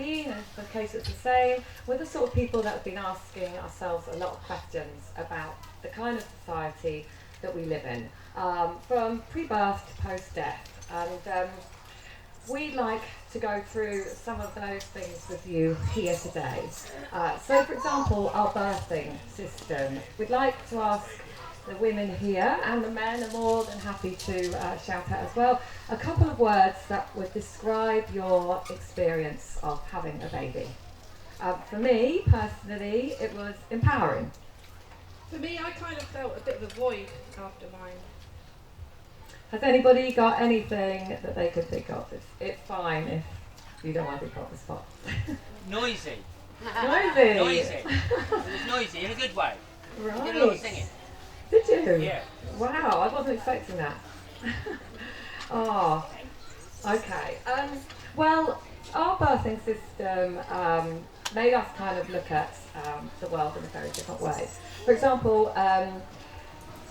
been, and the case it's the same, we're the sort of people that have been asking ourselves a lot of questions about the kind of society that we live in, from pre-birth to post-death. And we'd like to go through some of those things with you here today. So, for example, our birthing system. We'd like to ask the women here, and the men are more than happy to shout out as well, a couple of words that would describe your experience of having a baby. For me, personally, it was empowering. For me, I kind of felt a bit of a void after mine. Has anybody got anything that they could think of? It's fine if you don't want to be put on the spot. Noisy. Noisy. Noisy. It was noisy in a good way. Right. I did a lot of singing. Did you? Yeah. Wow, I wasn't expecting that. Oh, okay. Well, our birthing system made us kind of look at the world in a very different way. For example,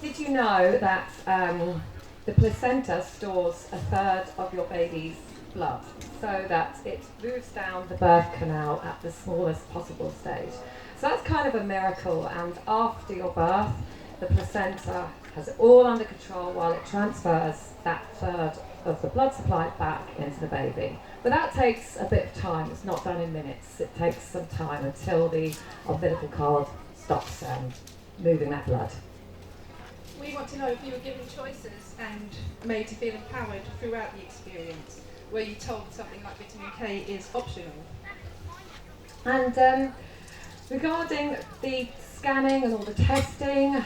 did you know that the placenta stores a third of your baby's blood so that it moves down the birth canal at the smallest possible stage? So that's kind of a miracle, and after your birth, the placenta has it all under control while it transfers that third of the blood supply back into the baby. But that takes a bit of time. It's not done in minutes. It takes some time until the umbilical cord stops moving that blood. We want to know if you were given choices and made to feel empowered throughout the experience, where you told something like vitamin K is optional. And regarding the scanning and all the testing,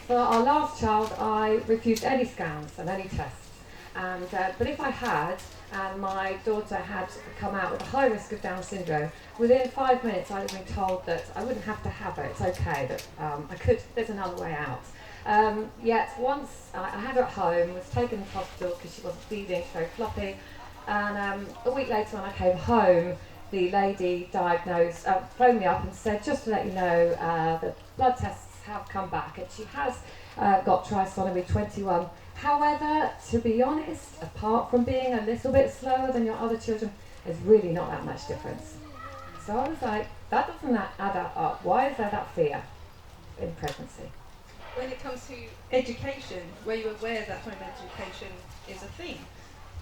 for our last child I refused any scans and any tests. And but if I had, and my daughter had come out with a high risk of Down syndrome, within 5 minutes I'd have been told that I wouldn't have to have it, it's okay, that I could, there's another way out. Yet once I had her at home, was taken to the hospital because she wasn't feeding, she was very floppy, and a week later when I came home, the lady diagnosed, phoned me up and said, just to let you know, the blood tests have come back and she has got trisomy 21. However, to be honest, apart from being a little bit slower than your other children, there's really not that much difference. So I was like, that doesn't add up. Why is there that fear in pregnancy? When it comes to education, were you aware that home education is a thing?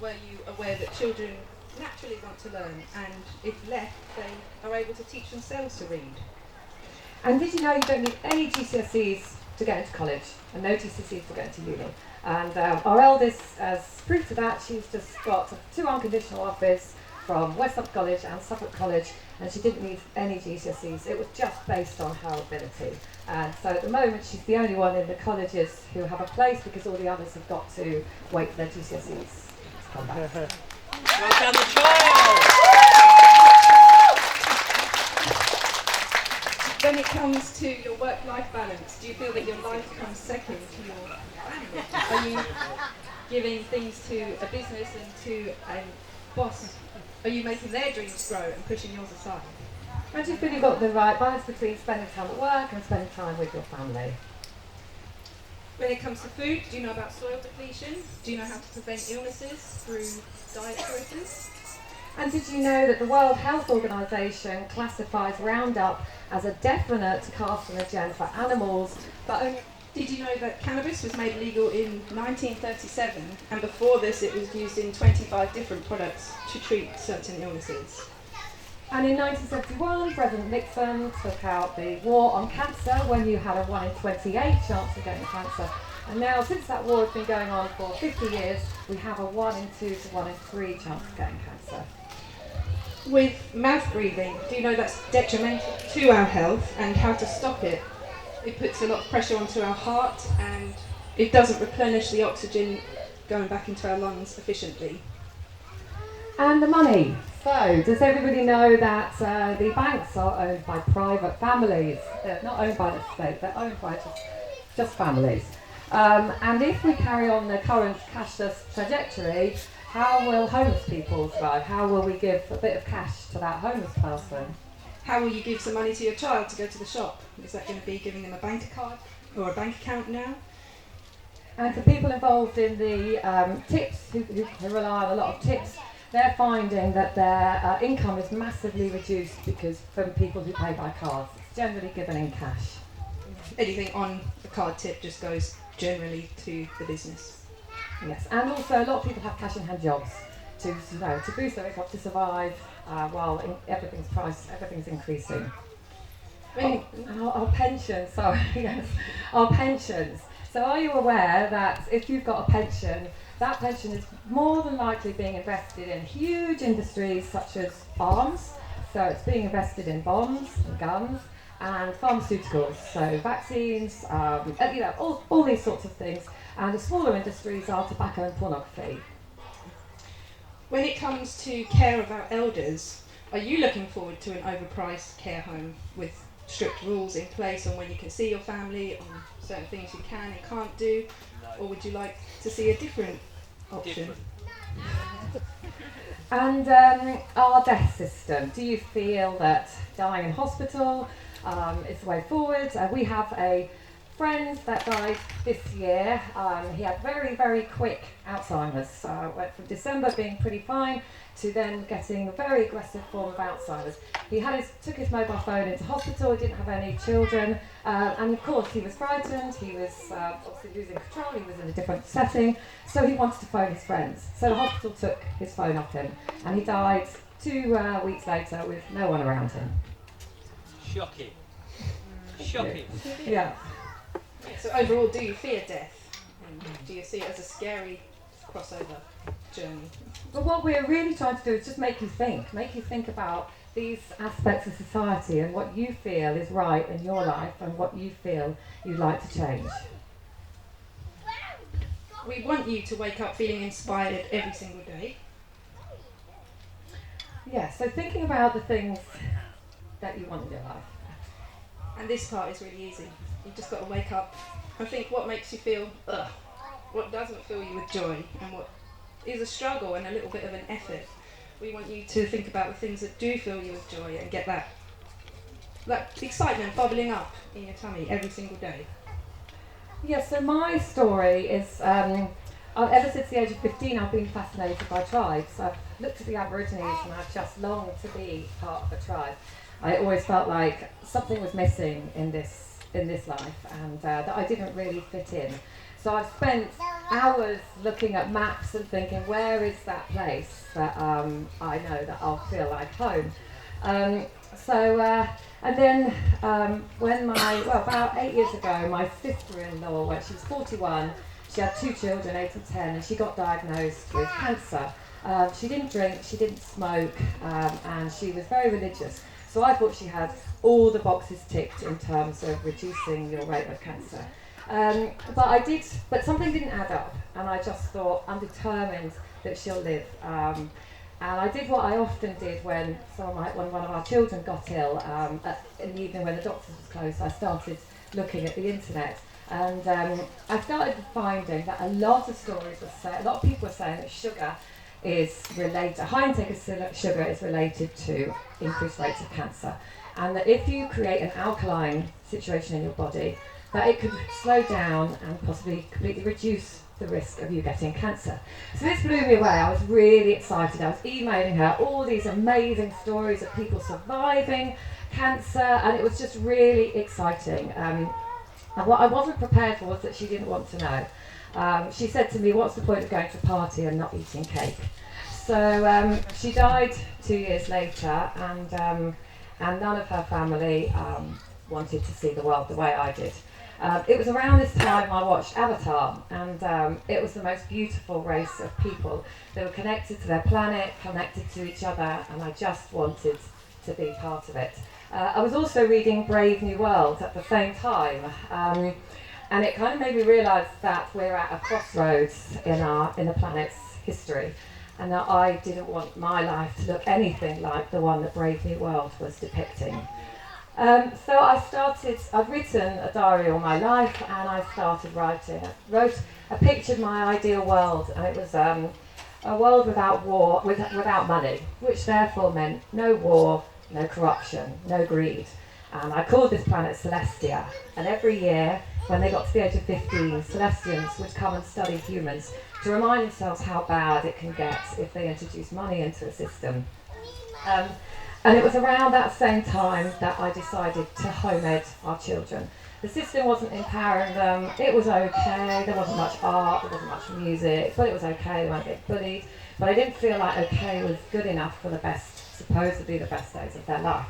Were you aware that children naturally want to learn, and if left, they are able to teach themselves to read? And did you know you don't need any GCSEs to get into college, and no GCSEs to get into uni? And our eldest, as proof to that, she's just got 2 unconditional offers from West Suffolk College and Suffolk College, and she didn't need any GCSEs. It was just based on her ability. And so at the moment, she's the only one in the colleges who have a place, because all the others have got to wait for their GCSEs to come back. Well done, the child! When it comes to your work-life balance, do you feel that your life comes second to your family? Are you giving things to a business and to a boss? Are you making their dreams grow and pushing yours aside? And do you feel you've got the right balance between spending time at work and spending time with your family? When it comes to food, do you know about soil depletion? Do you know how to prevent illnesses through diet choices? And did you know that the World Health Organization classifies Roundup as a definite carcinogen for animals, but only... Did you know that cannabis was made legal in 1937, and before this it was used in 25 different products to treat certain illnesses? And in 1971, President Nixon took out the war on cancer when you had a 1 in 28 chance of getting cancer. And now, since that war has been going on for 50 years, we have a 1 in 2 to 1 in 3 chance of getting cancer. With mouth breathing, do you know that's detrimental to our health and how to stop it? It puts a lot of pressure onto our heart and it doesn't replenish the oxygen going back into our lungs efficiently. And the money. So, does everybody know that the banks are owned by private families? They're not owned by the state, they're owned by just families. And if we carry on the current cashless trajectory, how will homeless people survive? How will we give a bit of cash to that homeless person? How will you give some money to your child to go to the shop? Is that going to be giving them a bank card or a bank account now? And for people involved in the tips, who rely on a lot of tips, they're finding that their income is massively reduced because from people who pay by cards. It's generally given in cash. Anything on a card tip just goes generally to the business. Yes, and also a lot of people have cash in hand jobs to boost their income to survive while everything's increasing. Our pensions, sorry, yes, our pensions. So are you aware that if you've got a pension, that pension is more than likely being invested in huge industries such as arms, so it's being invested in bombs and guns and pharmaceuticals, so vaccines, all these sorts of things, and the smaller industries are tobacco and pornography. When it comes to care of our elders, are you looking forward to an overpriced care home with strict rules in place on when you can see your family, on certain things you can and can't do, or would you like to see a different option? And our death system, do you feel that dying in hospital is the way forward? We have a friend that died this year. He had very, very quick Alzheimer's. Went from December being pretty fine to then getting a very aggressive form of Alzheimer's. He took his mobile phone into hospital. He didn't have any children, and of course he was frightened. He was obviously losing control. He was in a different setting, so he wanted to phone his friends. So the hospital took his phone off him, and he died 2 weeks later with no one around him. Shocking. Shocking. Yeah. So overall, do you fear death? And do you see it as a scary crossover journey? But what we're really trying to do is just make you think about these aspects of society and what you feel is right in your life and what you feel you'd like to change. We want you to wake up feeling inspired every single day. Yeah, so thinking about the things that you want in your life. And this part is really easy. You've just got to wake up and think what makes you feel ugh, what doesn't fill you with joy, and what is a struggle and a little bit of an effort. We want you to think about the things that do fill you with joy and get that excitement bubbling up in your tummy every single day. Yeah, so my story is, ever since the age of 15 I've been fascinated by tribes. I've looked at the Aborigines and I've just longed to be part of a tribe. I always felt like something was missing in this life, and that I didn't really fit in. So I've spent hours looking at maps and thinking, where is that place that I know that I'll feel like home? And then about 8 years ago, my sister-in-law, when she was 41, she had 2 children, 8 and 10, and she got diagnosed with cancer. She didn't drink, she didn't smoke, and she was very religious. So I thought she had all the boxes ticked in terms of reducing your rate of cancer. But something didn't add up, and I just thought, I'm determined that she'll live. And I did what I often did when one of our children got ill, in the evening when the doctors was closed. I started looking at the internet, and I started finding that a lot of people were saying that sugar is related, high intake of sugar is related to increased rates of cancer, and that if you create an alkaline situation in your body, that it could slow down and possibly completely reduce the risk of you getting cancer. So this blew me away. I was really excited. I was emailing her all these amazing stories of people surviving cancer, and it was just really exciting. And what I wasn't prepared for was that she didn't want to know. She said to me, what's the point of going to a party and not eating cake? So she died 2 years later, and none of her family wanted to see the world the way I did. It was around this time I watched Avatar, and it was the most beautiful race of people. They were connected to their planet, connected to each other, and I just wanted to be part of it. I was also reading Brave New World at the same time, and it kind of made me realise that we're at a crossroads in the planet's history, and that I didn't want my life to look anything like the one that Brave New World was depicting. So I'd written a diary on my life, and I started writing. I pictured my ideal world, and it was a world without war, without money, which therefore meant no war, no corruption, no greed. And I called this planet Celestia. And every year, when they got to the age of 15, Celestians would come and study humans to remind themselves how bad it can get if they introduce money into a system. And it was around that same time that I decided to home ed our children. The system wasn't empowering them. It was okay. There wasn't much art, there wasn't much music, but it was okay. They weren't getting bullied. But I didn't feel like okay was good enough for the best, supposedly the best days of their life.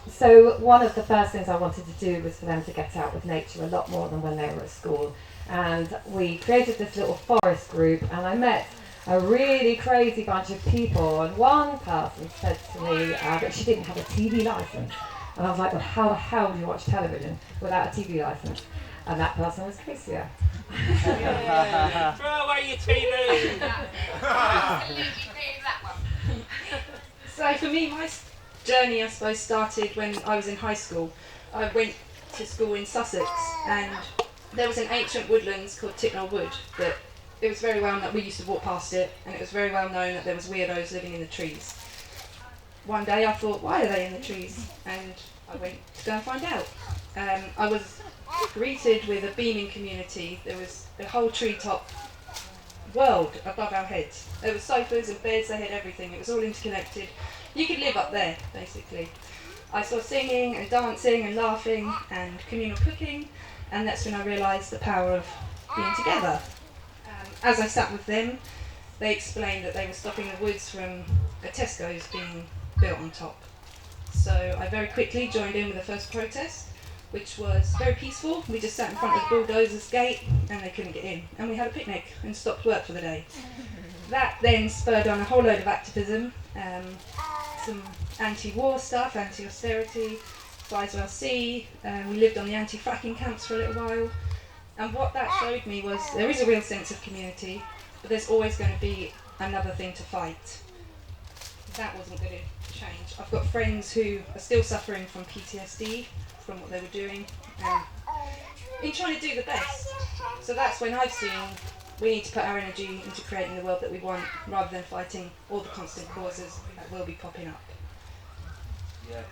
So one of the first things I wanted to do was for them to get out with nature a lot more than when they were at school. And we created this little forest group, and I met a really crazy bunch of people. And one person said to me that she didn't have a TV license. And I was like, well, how the hell do you watch television without a TV license? And that person was Kazia. Throw away your TV! So for me, my journey, I suppose, started when I was in high school. I went to school in Sussex, and there was an ancient woodlands called Ticknell Wood that it was very well known. We used to walk past it, and it was very well known that there was weirdos living in the trees. One day I thought, why are they in the trees? And I went to go and find out. I was greeted with a beaming community. There was a whole treetop world above our heads. There were sofas and beds, they had everything. It was all interconnected. You could live up there, basically. I saw singing and dancing and laughing and communal cooking, and that's when I realised the power of being together. As I sat with them, they explained that they were stopping the woods from a Tesco's being built on top. So I very quickly joined in with the first protest, which was very peaceful. We just sat in front of the bulldozer's gate and they couldn't get in. And we had a picnic and stopped work for the day. That then spurred on a whole load of activism, some anti-war stuff, anti-austerity, Sizewell C. We lived on the anti-fracking camps for a little while. And what that showed me was there is a real sense of community, but there's always going to be another thing to fight. That wasn't going to change. I've got friends who are still suffering from PTSD from what they were doing, in trying to do the best. So that's when I've seen we need to put our energy into creating the world that we want, rather than fighting all the constant causes that will be popping up. Yeah.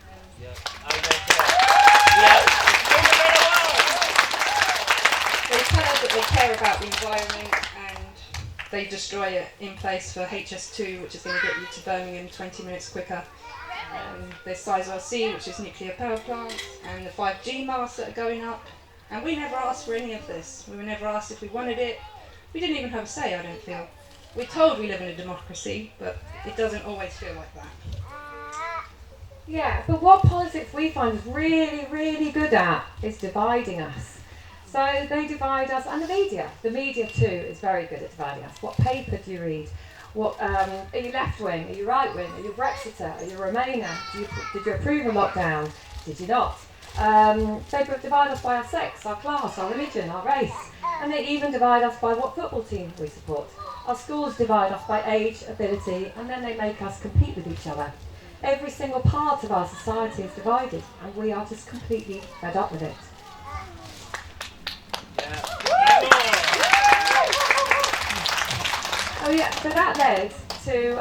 They tell us that they care about the environment and they destroy it in place for HS2, which is going to get you to Birmingham 20 minutes quicker. There's Sizewell C, which is nuclear power plants, and the 5G masts that are going up. And we never asked for any of this. We were never asked if we wanted it. We didn't even have a say, I don't feel. We're told we live in a democracy, but it doesn't always feel like that. Yeah, but what politics we find is really, really good at is dividing us. So they divide us, and the media too is very good at dividing us. What paper do you read? What are you left wing? Are you right wing? Are you Brexiter? Are you Remainer? Did you approve of lockdown? Did you not? They divide us by our sex, our class, our religion, our race, and they even divide us by what football team we support. Our schools divide us by age, ability, and then they make us compete with each other. Every single part of our society is divided, and we are just completely fed up with it. Oh yeah, so that led to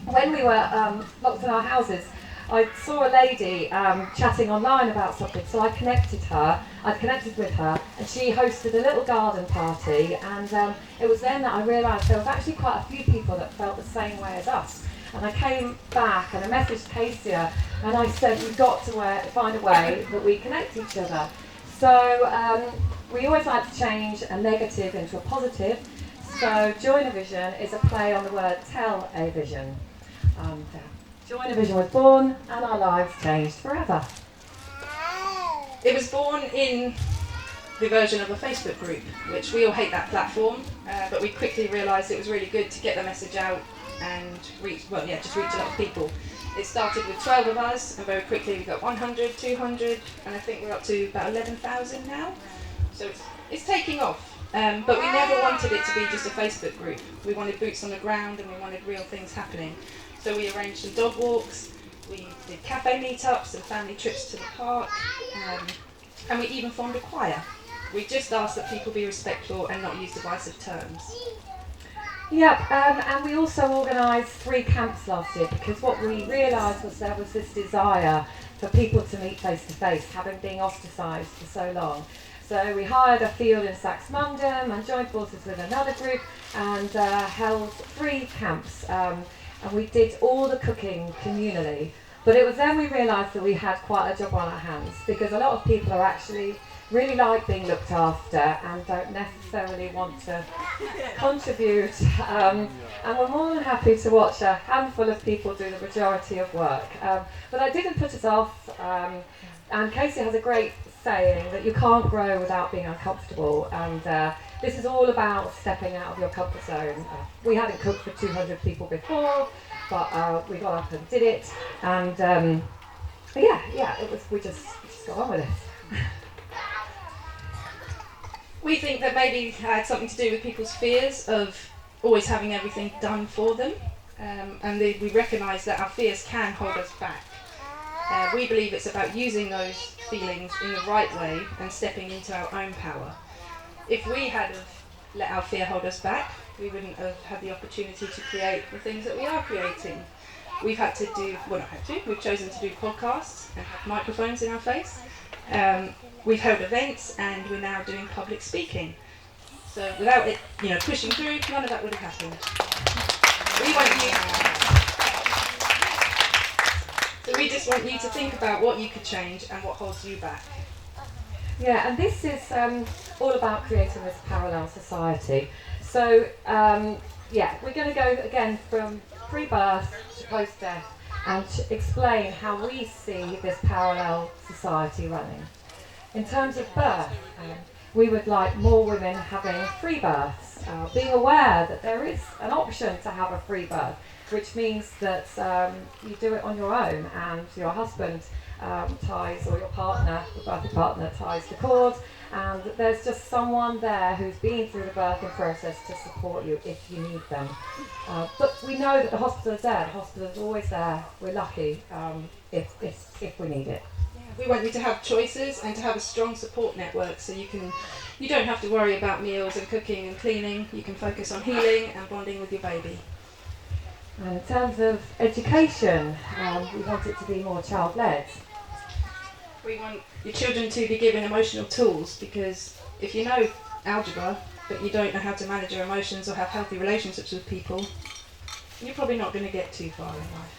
when we were locked in our houses, I saw a lady chatting online about something, so I connected with her, and she hosted a little garden party, and it was then that I realised there was actually quite a few people that felt the same way as us. And I came back and I messaged Kazia, and I said, we've got to find a way that we connect each other. So we always like to change a negative into a positive. So Joinavision is a play on the word tell a vision. Joinavision was born and our lives changed forever. It was born in the version of a Facebook group, which we all hate that platform, but we quickly realised it was really good to get the message out and reach a lot of people. It started with 12 of us, and very quickly we got 100, 200, and I think we're up to about 11,000 now. So it's taking off. But we never wanted it to be just a Facebook group. We wanted boots on the ground and we wanted real things happening. So we arranged some dog walks, we did cafe meetups and family trips to the park, and we even formed a choir. We just asked that people be respectful and not use divisive terms. Yep, and we also organised 3 camps last year because what we realised was there was this desire for people to meet face to face, having been ostracised for so long. So we hired a field in Saxmundham and joined forces with another group and held 3 camps. And we did all the cooking communally. But it was then we realised that we had quite a job on our hands because a lot of people are actually really like being looked after and don't necessarily want to contribute. And we're more than happy to watch a handful of people do the majority of work. But that didn't put us off. And Kazia has a great saying that you can't grow without being uncomfortable. And this is all about stepping out of your comfort zone. We hadn't cooked for 200 people before, but we got up and did it. And it was. We just got on with it. We think that maybe it had something to do with people's fears of always having everything done for them, and we recognise that our fears can hold us back. We believe it's about using those feelings in the right way and stepping into our own power. If we had let our fear hold us back, we wouldn't have had the opportunity to create the things that we are creating. We've had to do, well not had to, we've chosen to do podcasts and have microphones in our face. We've held events and we're now doing public speaking. So without it, pushing through, none of that would have happened. We just want you to think about what you could change and what holds you back. Yeah, and this is all about creating this parallel society. So, we're going to go again from pre-birth to post-death and explain how we see this parallel society running. In terms of birth, we would like more women having free births, being aware that there is an option to have a free birth, which means that you do it on your own and your husband ties, or your partner, the birthing partner, ties the cord, and that there's just someone there who's been through the birthing process to support you if you need them. But we know that the hospital is there, the hospital is always there. We're lucky if we need it. We want you to have choices and to have a strong support network so you don't have to worry about meals and cooking and cleaning. You can focus on healing and bonding with your baby. And in terms of education, we want it to be more child-led. We want your children to be given emotional tools, because if you know algebra but you don't know how to manage your emotions or have healthy relationships with people, you're probably not going to get too far in life.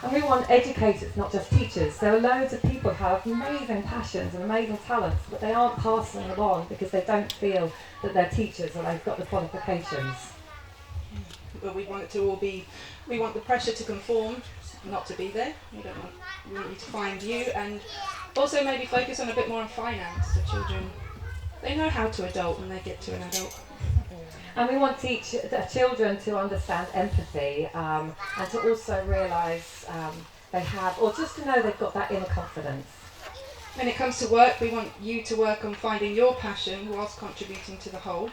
And we want educators, not just teachers. There are loads of people who have amazing passions and amazing talents, but they aren't passing them on because they don't feel that they're teachers or they've got the qualifications. Well, we want it to all be, we want the pressure to conform, not to be there. We want you to find you, and also maybe focus on a bit more on finance. So children, they know how to adult when they get to an adult. And we want to teach the children to understand empathy and to also realise they have, or just to know they've got that inner confidence. When it comes to work, we want you to work on finding your passion whilst contributing to the whole.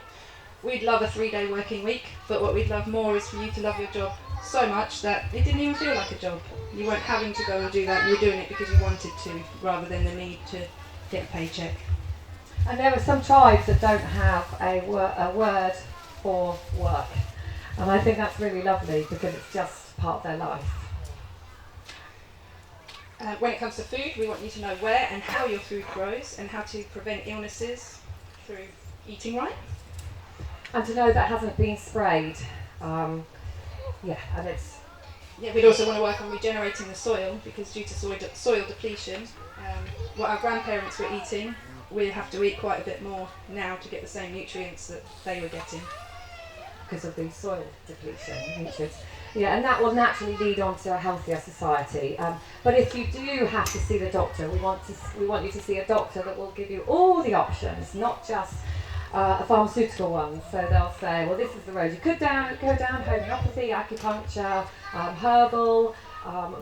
We'd love a 3-day working week, but what we'd love more is for you to love your job so much that it didn't even feel like a job. You weren't having to go and do that, you were doing it because you wanted to, rather than the need to get a paycheck. And there are some tribes that don't have a word for work. And I think that's really lovely because it's just part of their life. When it comes to food, we want you to know where and how your food grows and how to prevent illnesses through eating right. And to know that hasn't been sprayed. And it's... Yeah, we'd also want to work on regenerating the soil, because due to soil depletion, what our grandparents were eating, we have to eat quite a bit more now to get the same nutrients that they were getting. Because of the soil depletion nutrients. Yeah, and that will naturally lead on to a healthier society. But if you do have to see the doctor, we want you to see a doctor that will give you all the options, not just a pharmaceutical one. So they'll say, well, this is the road you could go down: homeopathy, acupuncture, herbal. I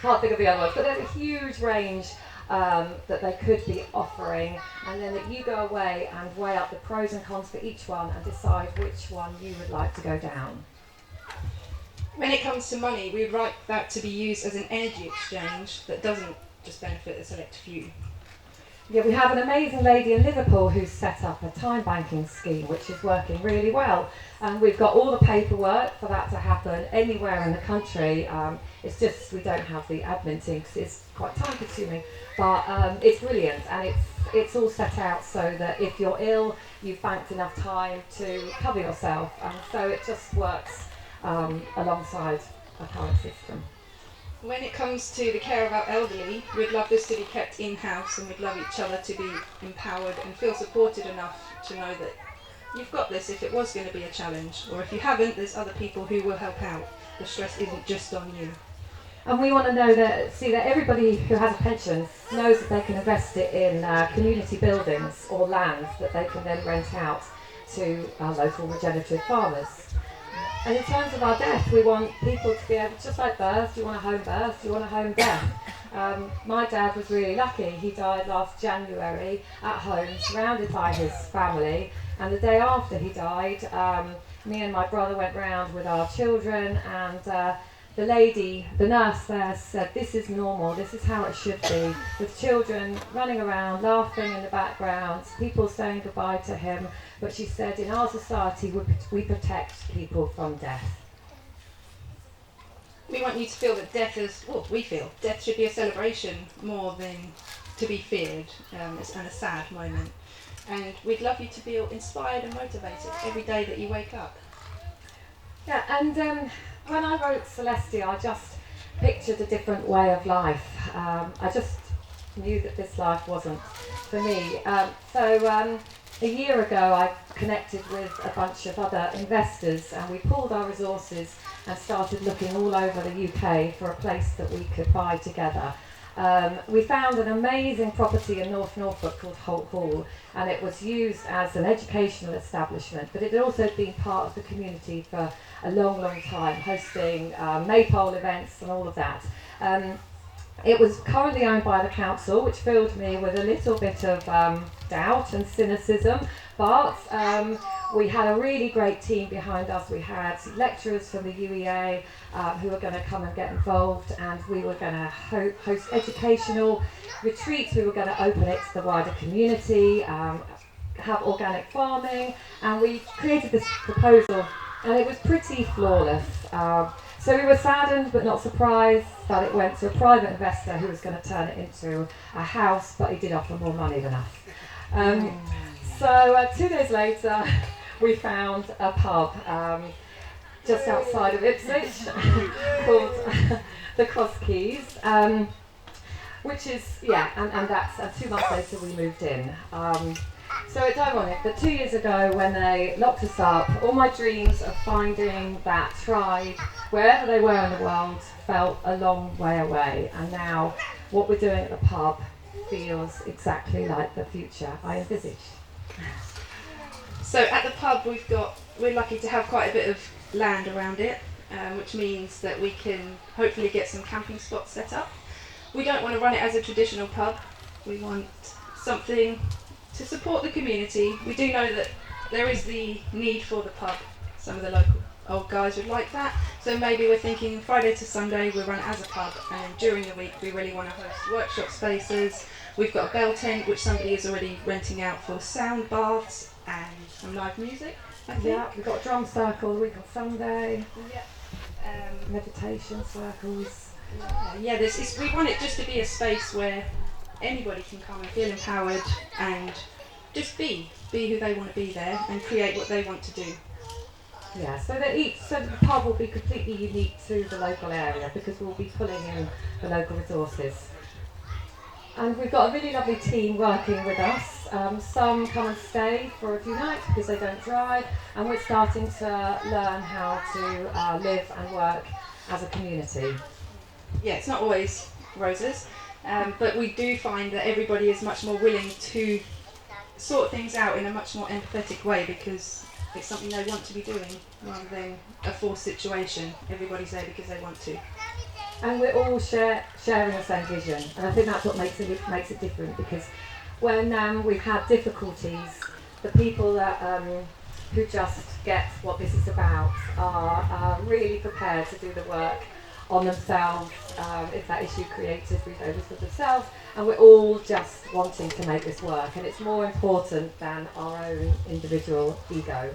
can't think of the other ones, but there's a huge range that they could be offering, and then that you go away and weigh up the pros and cons for each one and decide which one you would like to go down. When it comes to money, we'd like that to be used as an energy exchange that doesn't just benefit a select few. Yeah, we have an amazing lady in Liverpool who's set up a time banking scheme which is working really well. And we've got all the paperwork for that to happen anywhere in the country. It's just we don't have the admin team because it's quite time consuming. But it's brilliant, and it's all set out so that if you're ill, you've banked enough time to cover yourself. And so it just works alongside our current system. When it comes to the care of our elderly, we'd love this to be kept in-house, and we'd love each other to be empowered and feel supported enough to know that you've got this if it was going to be a challenge, or if you haven't, there's other people who will help out. The stress isn't just on you. And we want to know that everybody who has a pension knows that they can invest it in community buildings or land that they can then rent out to our local regenerative farmers. And in terms of our death, we want people to be able, just like birth, you want a home birth, you want a home death. My dad was really lucky. He died last January at home, surrounded by his family. And the day after he died, me and my brother went round with our children, and the nurse there said, this is normal, this is how it should be, with children running around, laughing in the background, people saying goodbye to him. But she said, in our society, we protect people from death. We want you to feel that death death should be a celebration more than to be feared, and a sad moment. And we'd love you to feel inspired and motivated every day that you wake up. Yeah, and when I wrote Celestia, I just pictured a different way of life. I just knew that this life wasn't for me. So a year ago, I connected with a bunch of other investors, and we pooled our resources and started looking all over the UK for a place that we could buy together. We found an amazing property in North Norfolk called Holt Hall, and it was used as an educational establishment, but it had also been part of the community for a long, long time, hosting maypole events and all of that. It was currently owned by the council, which filled me with a little bit of doubt and cynicism, but we had a really great team behind us. We had lecturers from the UEA who were going to come and get involved, and we were going to host educational retreats. We were going to open it to the wider community, have organic farming, and we created this proposal, and it was pretty flawless. So we were saddened but not surprised that it went to a private investor who was going to turn it into a house, but he did offer more money than us. So 2 days later, we found a pub just outside of Ipswich called the Cross Keys, which is, and that's 2 months later we moved in. So it's ironic that 2 years ago, when they locked us up, all my dreams of finding that tribe, wherever they were in the world, felt a long way away. And now what we're doing at the pub feels exactly like the future I envisaged. So at the pub, we're lucky to have quite a bit of land around it, which means that we can hopefully get some camping spots set up. We don't want to run it as a traditional pub. We want something to support the community. We do know that there is the need for the pub. Some of the local old guys would like that. So maybe we're thinking Friday to Sunday we'll run it as a pub, and then during the week we really want to host workshop spaces. We've got a bell tent which somebody is already renting out for sound baths and some live music, I think. Yeah, we've got a drum circle the week on Sunday. Yeah. Meditation circles. We want it just to be a space where anybody can come and feel empowered and just be who they want to be there and create what they want to do. Yeah, so the pub will be completely unique to the local area because we'll be pulling in the local resources. And we've got a really lovely team working with us. Some come and stay for a few nights because they don't drive, and we're starting to learn how to live and work as a community. Yeah, it's not always roses, but we do find that everybody is much more willing to sort things out in a much more empathetic way because it's something they want to be doing rather than a forced situation. Everybody's there because they want to. And we're all sharing the same vision, and I think that's what makes it different, because when we've had difficulties, the people that who just get what this is about are really prepared to do the work on themselves. It's that issue creative freeloaders for themselves, and we're all just wanting to make this work, and it's more important than our own individual ego.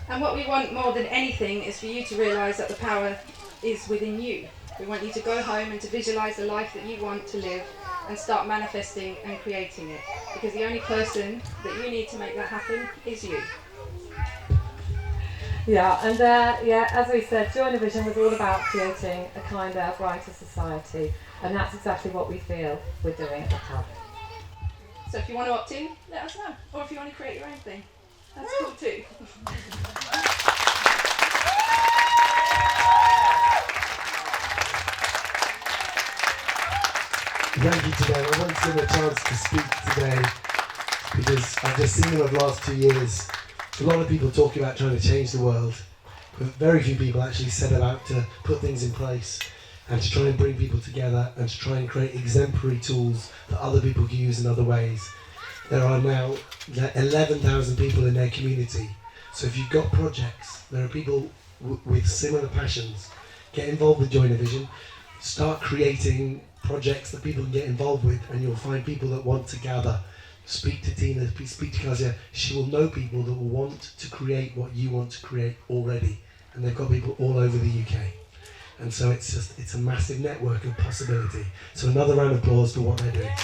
And what we want more than anything is for you to realise that the power is within you. We want you to go home and to visualise the life that you want to live and start manifesting and creating it. Because the only person that you need to make that happen is you. Yeah, and as we said, Joinavision was all about creating a kinder, brighter society, and that's exactly what we feel we're doing at the Hub. So if you want to opt in, let us know. Or if you want to create your own thing, that's cool too. Thank you today. I want to give them a chance to speak today because I've just seen them over the last 2 years. A lot of people talking about trying to change the world, but very few people actually set about to put things in place and to try and bring people together and to try and create exemplary tools that other people can use in other ways. There are now 11,000 people in their community. So if you've got projects, there are people with similar passions. Get involved with Joinavision. Start creating projects that people can get involved with, and you'll find people that want to gather. Speak to Tina, speak to Kazia. She will know people that will want to create what you want to create already. And they've got people all over the UK. And so it's a massive network of possibility. So another round of applause for what they're doing.